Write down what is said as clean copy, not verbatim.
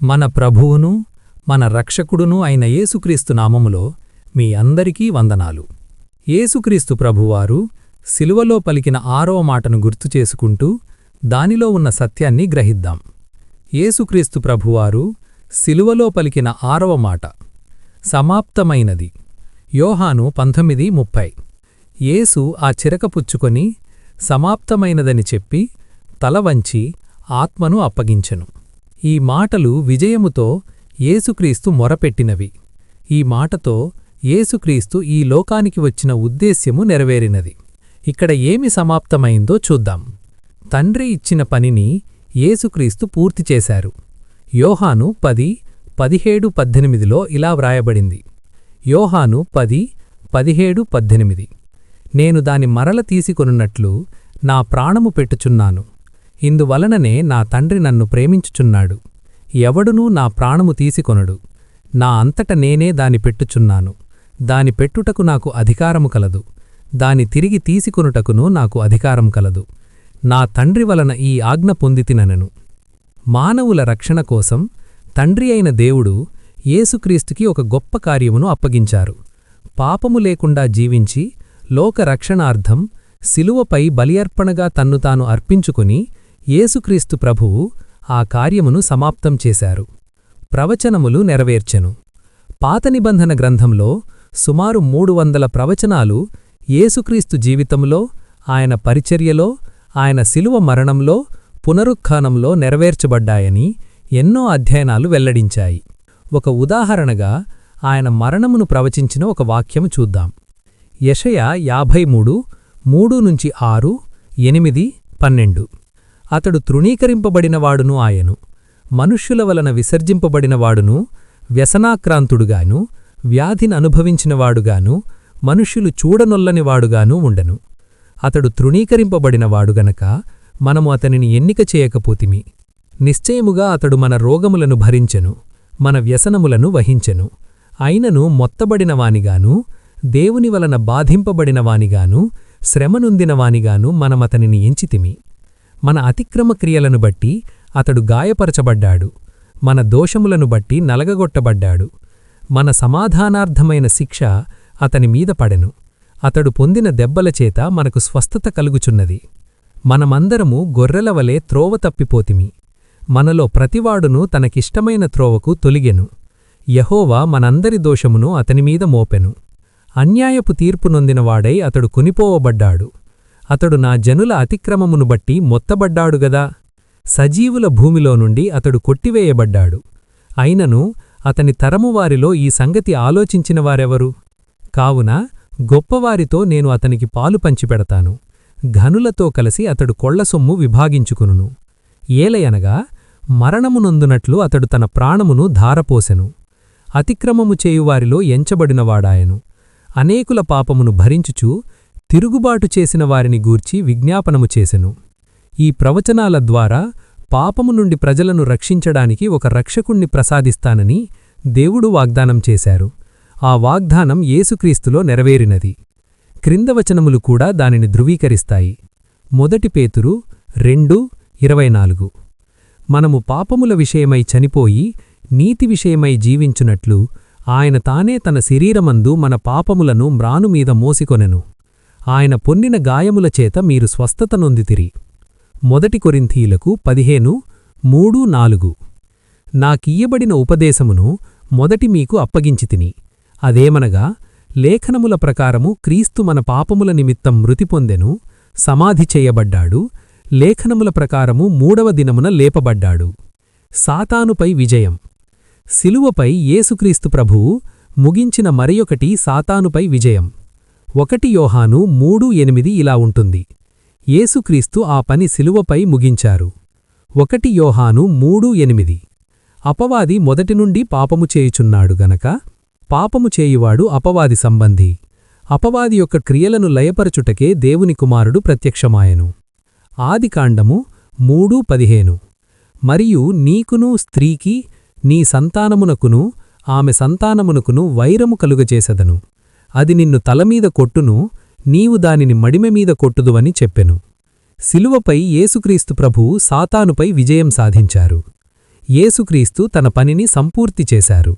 మన ప్రభువును మన రక్షకుడును అయిన యేసుక్రీస్తు నామములో మీ అందరికీ వందనాలు. యేసుక్రీస్తు ప్రభువారు శిలువలో పలికిన 6వ మాటను గుర్తుచేసుకుంటూ దానిలో ఉన్న సత్యాన్ని గ్రహిద్దాం. యేసుక్రీస్తు ప్రభువారు శిలువలో పలికిన 6వ మాట సమాప్తమైనది. యోహాను 19:30. యేసు ఆ చిరక పుచ్చుకొని సమాప్తమైనదని చెప్పి తలవంచి ఆత్మను అప్పగించెను. ఈ మాటలు విజయముతో యేసుక్రీస్తు మొరపెట్టినవి. ఈ మాటతో యేసుక్రీస్తు ఈ లోకానికి వచ్చిన ఉద్దేశ్యము నెరవేరినది. ఇక్కడ ఏమి సమాప్తమైందో చూద్దాం. తండ్రి ఇచ్చిన పనిని యేసుక్రీస్తు పూర్తి చేశారు. యోహాను 10:17-18లో ఇలా వ్రాయబడింది. యోహాను 10:17-18. నేను దాని మరల తీసుకొనున్నట్లు నా ప్రాణము పెట్టుచున్నాను. ఇందువలననే నా తండ్రి నన్ను ప్రేమించుచున్నాడు. ఎవడునూ నా ప్రాణము తీసికొనడు. నా అంతట నేనే దాని పెట్టుచున్నాను. దాని పెట్టుటకు నాకు అధికారము కలదు. దాని తిరిగి తీసుకొనుటకును నాకు అధికారం కలదు. నా తండ్రి వలన ఈ ఆజ్ఞ పొందితినెను. మానవుల రక్షణ కోసం తండ్రి అయిన దేవుడు యేసుక్రీస్తుకి ఒక గొప్ప కార్యమును అప్పగించారు. పాపము లేకుండా జీవించి లోక రక్షణార్థం శిలువపై బలియర్పణగా తన్ను తాను అర్పించుకుని యేసుక్రీస్తు ప్రభువు ఆ కార్యమును సమాప్తం చేశారు. ప్రవచనములు నెరవేర్చెను. పాత నిబంధన గ్రంథంలో సుమారు 300 ప్రవచనాలు యేసుక్రీస్తు జీవితంలో, ఆయన పరిచర్యలో, ఆయన శిలువ మరణంలో, పునరుత్థానంలో నెరవేర్చబడ్డాయని ఎన్నో అధ్యయనాలు వెల్లడించాయి. ఒక ఉదాహరణగా ఆయన మరణమును ప్రవచించిన ఒక వాక్యము చూద్దాం. యెషయా 53:3-6, 8, 12. అతడు తృణీకరింపబడినవాడును ఆయను, మనుష్యుల వలన విసర్జింపబడినవాడును, వ్యసనాక్రాంతుడుగాను, వ్యాధిననుభవించినవాడుగాను, మనుష్యులు చూడనొల్లనివాడుగానూ ఉండెను. అతడు తృణీకరింపబడినవాడు గనక మనము అతనిని ఎన్నిక చేయకపోతిమి. నిశ్చయముగా అతడు మన రోగములను భరించెను, మన వ్యసనములను వహించెను. అయినను మొత్తబడినవానిగాను, దేవుని వలన బాధింపబడినవానిగాను, శ్రమనుందినవానిగాను మనమతనిని ఎంచితిమి. మన అతిక్రమ క్రియలను బట్టి అతడు గాయపరచబడ్డాడు, మన దోషములను బట్టి నలగగొట్టబడ్డాడు. మన సమాధానార్థమైన శిక్ష అతని మీద పడెను. అతడు పొందిన దెబ్బలచేత మనకు స్వస్థత కలుగుచున్నది. మనమందరము గొర్రెలవలే త్రోవ తప్పిపోతిమి. మనలో ప్రతివాడును తనకిష్టమైన త్రోవకు తొలిగెను. యెహోవా మనందరి దోషమును అతనిమీద మోపెను. అన్యాయపు తీర్పు నొందినవాడై అతడు కొనిపోవబడ్డాడు. అతడు నా జనుల అతిక్రమమును బట్టి మొత్తబడ్డాడుగదా. సజీవుల భూమిలో నుండి అతడు కొట్టివేయబడ్డాడు. అయినను అతని తరమువారిలో ఈ సంగతి ఆలోచించినవారెవరు? కావున గొప్పవారితో నేను అతనికి పాలు పంచిపెడతాను. ఘనులతో కలిసి అతడు కొళ్లసొమ్ము విభాగించుకును. ఏలయనగా మరణమునొందునట్లు అతడు తన ప్రాణమును ధారపోసెను. అతిక్రమము చేయువారిలో ఎంచబడినవాడాయను. అనేకుల పాపమును భరించుచు తిరుగుబాటు చేసిన వారిని గూర్చి విజ్ఞాపనము చేసెను. ఈ ప్రవచనాల ద్వారా పాపము నుండి ప్రజలను రక్షించడానికి ఒక రక్షకుణ్ణి ప్రసాదిస్తానని దేవుడు వాగ్దానం చేశారు. ఆ వాగ్దానం యేసుక్రీస్తులో నెరవేరినది. క్రిందవచనములు కూడా దానిని ధృవీకరిస్తాయి. 1 పేతురు 2:24. మనము పాపముల విషయమై చనిపోయి నీతి విషయమై జీవించునట్లు ఆయన తానే తన శరీరమందు మన పాపములను మ్రానుమీద మోసికొనెను. ఆయన పొందిన గాయముల చేత మీరు స్వస్థత నొందితిరి. 1 కొరింథీయులకు 15:3-4. నాకియ్యబడిన ఉపదేశమును మొదటి మీకు అప్పగించితిని. అదేమనగా లేఖనముల ప్రకారము క్రీస్తు మన పాపముల నిమిత్తం మృతి పొందెను, సమాధి చేయబడ్డాడు, లేఖనముల ప్రకారము 3వ దినమున లేపబడ్డాడు. సాతానుపై విజయం. శిలువపై యేసుక్రీస్తు ప్రభువు ముగించిన మరియొకటి సాతానుపై విజయం. 1 యోహాను 3:8 ఇలా ఉంటుంది. యేసుక్రీస్తు ఆ పని శిలువపై ముగించారు. 1 యోహాను 3:8. అపవాది మొదటి నుండి పాపము చేయుచున్నాడు గనక పాపము చేయువాడు అపవాది సంబంధి. అపవాది యొక్క క్రియలను లయపరచుటకే దేవుని కుమారుడు ప్రత్యక్షమాయెను. ఆదికాండము 3:15. మరియు నీకును స్త్రీకి, నీ సంతానమునకును ఆమె సంతానమునకును వైరము కలుగజేసెదను. అది నిన్ను తలమీద కొట్టును, నీవు దానిని మడిమెమీద కొట్టుదువని చెప్పెను. శిలువపై యేసుక్రీస్తు ప్రభువు సాతానుపై విజయం సాధించారు. యేసుక్రీస్తు తన పనిని సంపూర్తి చేశారు.